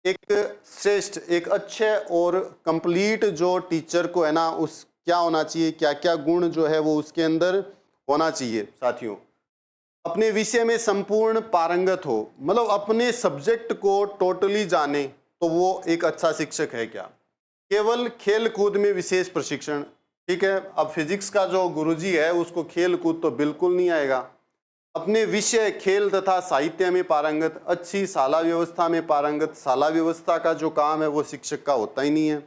एक श्रेष्ठ, एक अच्छे और कंप्लीट जो टीचर को है ना, उस क्या होना चाहिए, क्या क्या गुण जो है वो उसके अंदर होना चाहिए साथियों। अपने विषय में संपूर्ण पारंगत हो, मतलब अपने सब्जेक्ट को टोटली जाने, तो वो एक अच्छा शिक्षक है क्या? केवल खेल कूद में विशेष प्रशिक्षण, ठीक है। अब फिजिक्स का जो गुरुजी है उसको खेल कूद तो बिल्कुल नहीं आएगा। अपने विषय खेल तथा साहित्य में पारंगत, अच्छी शाला व्यवस्था में पारंगत, शाला व्यवस्था का जो काम है वो शिक्षक का होता ही नहीं है।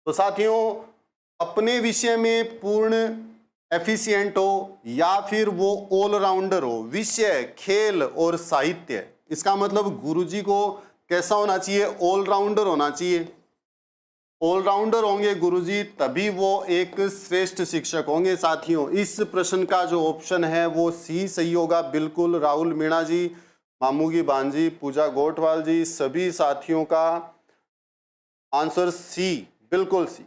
तो साथियों, अपने विषय में पूर्ण एफिशिएंट हो या फिर वो ऑलराउंडर हो, विषय खेल और साहित्य, इसका मतलब गुरुजी को कैसा होना चाहिए? ऑलराउंडर होना चाहिए। ऑलराउंडर होंगे गुरुजी तभी वो एक श्रेष्ठ शिक्षक होंगे साथियों। इस प्रश्न का जो ऑप्शन है वो सी सही होगा बिल्कुल। राहुल मीणा जी, मामू की भांजी पूजा गोटवाल जी, सभी साथियों का आंसर सी, बिल्कुल सी।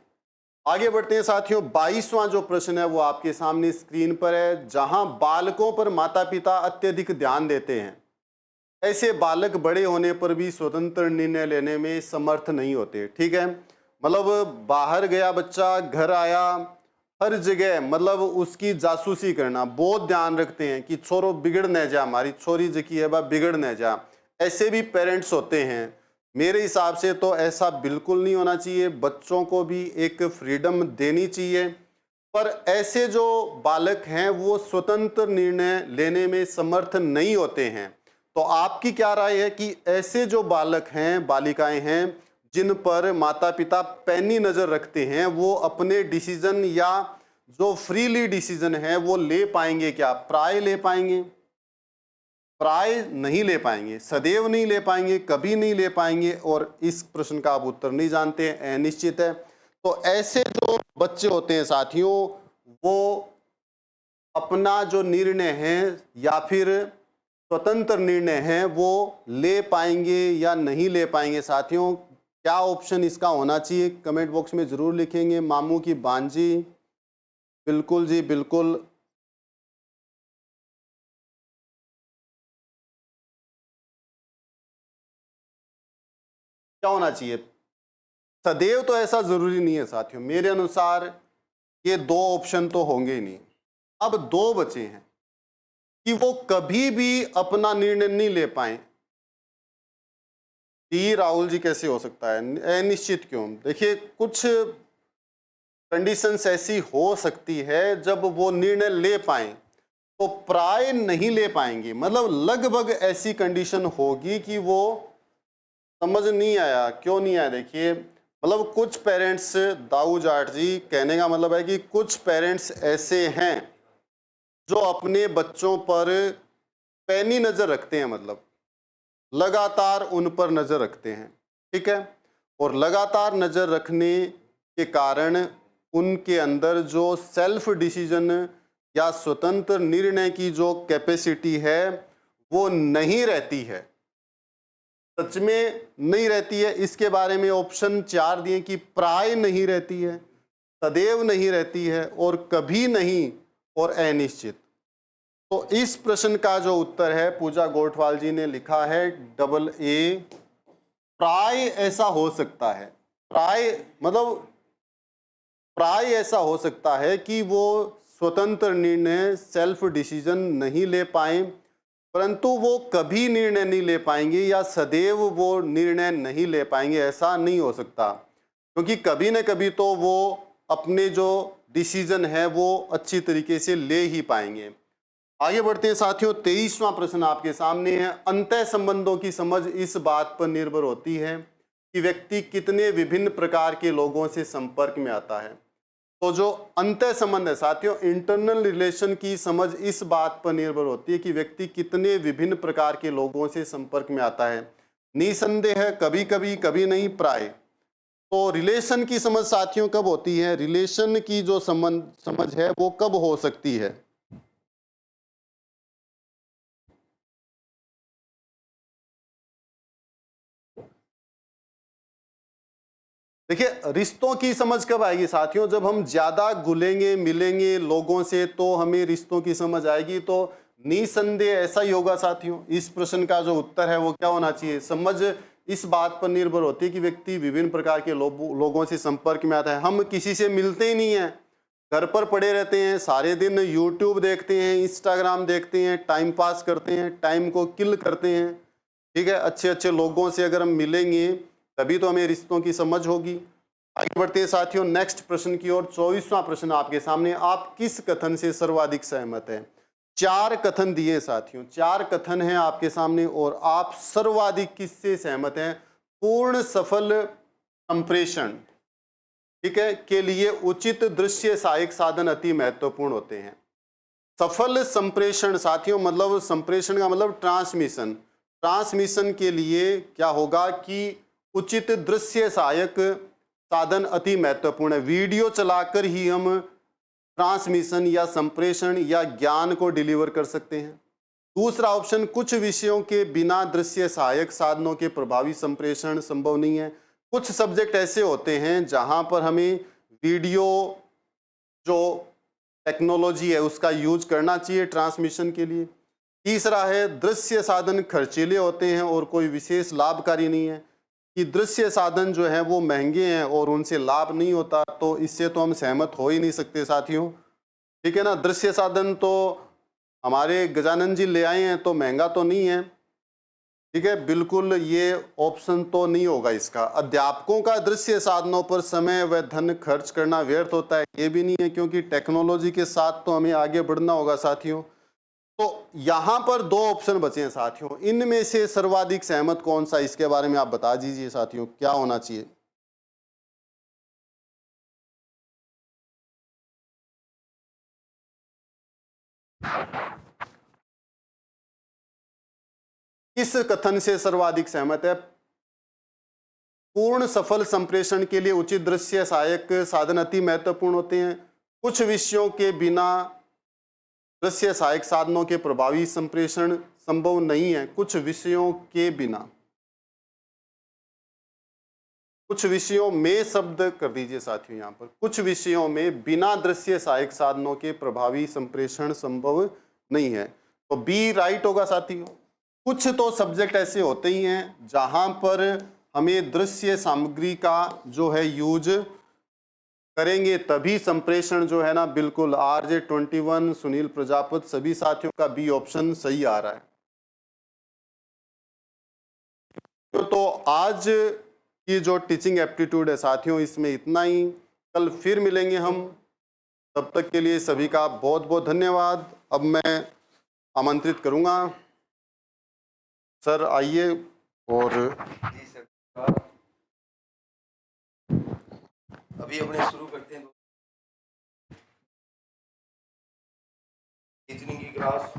आगे बढ़ते हैं साथियों। 22वां जो प्रश्न है वो आपके सामने स्क्रीन पर है। जहां बालकों पर माता पिता अत्यधिक ध्यान देते हैं, ऐसे बालक बड़े होने पर भी स्वतंत्र निर्णय लेने में समर्थ नहीं होते। ठीक है, मतलब बाहर गया बच्चा, घर आया, हर जगह मतलब उसकी जासूसी करना, बहुत ध्यान रखते हैं कि छोरो बिगड़ न जा, हमारी छोरी जकी है बा बिगड़ न जा। ऐसे भी पेरेंट्स होते हैं। मेरे हिसाब से तो ऐसा बिल्कुल नहीं होना चाहिए। बच्चों को भी एक फ्रीडम देनी चाहिए, पर ऐसे जो बालक हैं वो स्वतंत्र निर्णय लेने में समर्थ नहीं होते हैं। तो आपकी क्या राय है कि ऐसे जो बालक हैं, बालिकाएं हैं, जिन पर माता पिता पैनी नजर रखते हैं, वो अपने डिसीजन या जो फ्रीली डिसीजन है वो ले पाएंगे क्या? प्राय ले पाएंगे? प्राय नहीं ले पाएंगे, सदैव नहीं ले पाएंगे, कभी नहीं ले पाएंगे। और इस प्रश्न का आप उत्तर नहीं जानते हैं, निश्चित है। तो ऐसे जो बच्चे होते हैं साथियों, वो अपना जो निर्णय है या फिर स्वतंत्र निर्णय है वो ले पाएंगे या नहीं ले पाएंगे साथियों? क्या ऑप्शन इसका होना चाहिए? कमेंट बॉक्स में जरूर लिखेंगे। मामू की बांजी, बिल्कुल जी बिल्कुल। क्या होना चाहिए? सदैव तो ऐसा जरूरी नहीं है साथियों, मेरे अनुसार ये दो ऑप्शन तो होंगे ही नहीं। अब दो बचे हैं कि वो कभी भी अपना निर्णय नहीं ले पाए। डी राहुल जी कैसे हो सकता है? अनिश्चित क्यों? देखिए, कुछ कंडीशंस ऐसी हो सकती है जब वो निर्णय ले पाए, तो प्राय नहीं ले पाएंगे। मतलब लगभग ऐसी कंडीशन होगी कि वो, समझ नहीं आया? क्यों नहीं आया? देखिए, मतलब कुछ पेरेंट्स, दाऊ जाट जी, कहने का मतलब है कि कुछ पेरेंट्स ऐसे हैं जो अपने बच्चों पर पैनी नजर रखते हैं, मतलब लगातार उन पर नजर रखते हैं। ठीक है, और लगातार नजर रखने के कारण उनके अंदर जो सेल्फ डिसीजन या स्वतंत्र निर्णय की जो कैपेसिटी है वो नहीं रहती है, सच में नहीं रहती है। इसके बारे में ऑप्शन 4 दिए कि प्राय नहीं रहती है, सदैव नहीं रहती है, और कभी नहीं, और अनिश्चित। तो इस प्रश्न का जो उत्तर है, पूजा गोठवाल जी ने लिखा है डबल ए, प्राय ऐसा हो सकता है। प्राय मतलब प्राय ऐसा हो सकता है कि वो स्वतंत्र निर्णय, सेल्फ डिसीजन नहीं ले पाए, परंतु वो कभी निर्णय नहीं ले पाएंगे या सदैव वो निर्णय नहीं ले पाएंगे, ऐसा नहीं हो सकता। क्योंकि कभी न कभी तो वो अपने जो डिसीजन है वो अच्छी तरीके से ले ही पाएंगे। आगे बढ़ते हैं साथियों। 23वां प्रश्न आपके सामने है। अंतः संबंधों की समझ इस बात पर निर्भर होती है कि व्यक्ति कितने विभिन्न प्रकार के लोगों से संपर्क में आता है। तो जो अंतः संबंध है साथियों, इंटरनल रिलेशन की समझ इस बात पर निर्भर होती है कि व्यक्ति कितने विभिन्न प्रकार के लोगों से संपर्क में आता है। निसंदेह कभी कभी, कभी नहीं, प्राय। तो रिलेशन की समझ साथियों कब होती है? रिलेशन की जो समझ है वो कब हो सकती है? देखिए, रिश्तों की समझ कब आएगी साथियों? जब हम ज्यादा घुलेंगे मिलेंगे लोगों से तो हमें रिश्तों की समझ आएगी। तो निसंदेह ऐसा ही होगा साथियों। इस प्रश्न का जो उत्तर है वो क्या होना चाहिए? समझ इस बात पर निर्भर होती है कि व्यक्ति विभिन्न प्रकार के लोगों से संपर्क में आता है। हम किसी से मिलते ही नहीं है घर पर पड़े रहते हैं, सारे दिन यूट्यूब देखते हैं, इंस्टाग्राम देखते हैं, टाइम पास करते हैं, टाइम को किल करते हैं। ठीक है, अच्छे अच्छे लोगों से अगर हम मिलेंगे तभी तो हमें रिश्तों की समझ होगी। आगे बढ़ते हैं साथियों नेक्स्ट प्रश्न की ओर। 24वां प्रश्न आपके सामने, आप किस कथन से सर्वाधिक सहमत हैं? 4 कथन दिए साथियों, 4 कथन हैं आपके सामने और आप सर्वाधिक किससे सहमत हैं? पूर्ण सफल संप्रेषण, ठीक है, के लिए उचित दृश्य सहायक साधन अति महत्वपूर्ण होते हैं। सफल संप्रेषण साथियों, मतलब संप्रेषण का मतलब ट्रांसमिशन, ट्रांसमिशन के लिए क्या होगा कि उचित दृश्य सहायक साधन अति महत्वपूर्ण है। वीडियो चलाकर ही हम ट्रांसमिशन या संप्रेषण या ज्ञान को डिलीवर कर सकते हैं। दूसरा ऑप्शन, कुछ विषयों के बिना दृश्य सहायक साधनों के प्रभावी संप्रेषण संभव नहीं है। कुछ सब्जेक्ट ऐसे होते हैं जहां पर हमें वीडियो जो टेक्नोलॉजी है उसका यूज करना चाहिए ट्रांसमिशन के लिए। तीसरा है, दृश्य साधन खर्चीले होते हैं और कोई विशेष लाभकारी नहीं है, कि दृश्य साधन जो है वो महंगे हैं और उनसे लाभ नहीं होता, तो इससे तो हम सहमत हो ही नहीं सकते साथियों। ठीक है ना, दृश्य साधन तो हमारे गजानन जी ले आए हैं तो महंगा तो नहीं है। ठीक है, बिल्कुल ये ऑप्शन तो नहीं होगा इसका। अध्यापकों का दृश्य साधनों पर समय व धन खर्च करना व्यर्थ होता है, ये भी नहीं है, क्योंकि टेक्नोलॉजी के साथ तो हमें आगे बढ़ना होगा साथियों। तो यहां पर 2 ऑप्शन बचे हैं साथियों, इनमें से सर्वाधिक सहमत कौन सा, इसके बारे में आप बता दीजिए साथियों, क्या होना चाहिए? किस कथन से सर्वाधिक सहमत है? पूर्ण सफल संप्रेषण के लिए उचित दृश्य सहायक साधन अति महत्वपूर्ण होते हैं। कुछ विषयों के बिना दृश्य सहायक साधनों के प्रभावी संप्रेषण संभव नहीं है। कुछ विषयों के बिना, कुछ विषयों में शब्द कर दीजिए साथियों, यहां पर कुछ विषयों में बिना दृश्य सहायक साधनों के प्रभावी संप्रेषण संभव नहीं है, तो बी राइट होगा साथियों। कुछ तो सब्जेक्ट ऐसे होते ही हैं जहां पर हमें दृश्य सामग्री का जो है यूज करेंगे तभी संप्रेषण जो है ना, बिल्कुल RJ21 सुनील प्रजापति सभी साथियों का बी ऑप्शन सही आ रहा है। तो आज की जो टीचिंग एप्टीट्यूड है साथियों, इसमें इतना ही। कल फिर मिलेंगे हम, तब तक के लिए सभी का बहुत बहुत धन्यवाद। अब मैं आमंत्रित करूंगा सर, आइए। और जी सर, अभी अपने शुरू करते हैं रीजनिंग की क्लास।